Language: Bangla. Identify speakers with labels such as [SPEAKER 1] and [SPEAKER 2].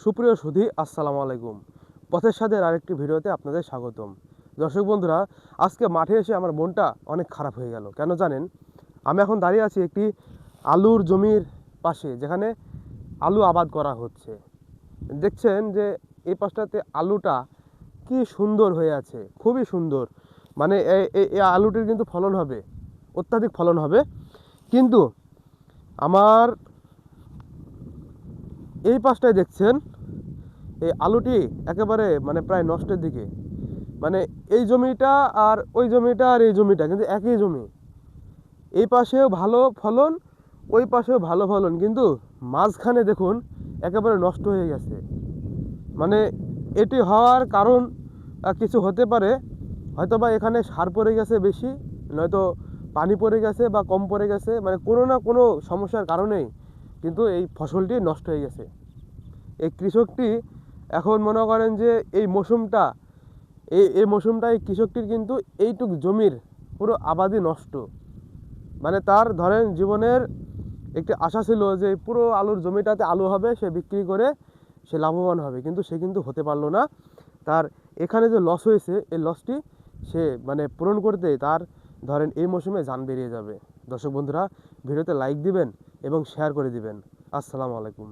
[SPEAKER 1] সুপ্রিয় সুধী, আসসালামু আলাইকুম। পথের স্বাদের আরেকটি ভিডিওতে আপনাদের স্বাগতম। দর্শক বন্ধুরা, আজকে মাঠে এসে আমার মনটা অনেক খারাপ হয়ে গেল। কেন জানেন? আমি এখন দাঁড়িয়ে আছি একটি আলুর জমির পাশে, যেখানে আলু আবাদ করা হচ্ছে। দেখছেন যে এই পাশটাতে আলুটা কি সুন্দর হয়ে আছে, খুবই সুন্দর। মানে এই আলুটির কিন্তু ফলন হবে, অত্যাধিক ফলন হবে। কিন্তু আমার এই পাশটায় দেখছেন এই আলুটি একেবারে মানে প্রায় নষ্টের দিকে। মানে এই জমিটা আর ওই জমিটা আর এই জমিটা কিন্তু একই জমি। এই পাশেও ভালো ফলন, ওই পাশেও ভালো ফলন, কিন্তু মাঝখানে দেখুন একেবারে নষ্ট হয়ে গেছে। মানে এটি হওয়ার কারণ কিছু হতে পারে, হয়তোবা এখানে সার পড়ে গেছে বেশি, নয়তো পানি পড়ে গেছে বা কম পড়ে গেছে, মানে কোনো না কোনো সমস্যার কারণেই কিন্তু এই ফসলটি নষ্ট হয়ে গেছে। এই কৃষকটি এখন মনে করেন যে এই মৌসুমটা এই মৌসুমটায় কৃষকটির কিন্তু এইটুক জমির পুরো আবাদি নষ্ট। মানে তার ধরেন জীবনের একটি আশা ছিল যে পুরো আলুর জমিটাতে আলু হবে, সে বিক্রি করে সে লাভবান হবে, কিন্তু সে কিন্তু হতে পারলো না। তার এখানে যে লস হয়েছে, এই লসটি সে মানে পূরণ করতে তার ধরেন এই মৌসুমে জান বেরিয়ে যাবে। দর্শক বন্ধুরা, ভিডিওতে লাইক দিবেন এবং শেয়ার করে দিবেন। আসসালামু আলাইকুম।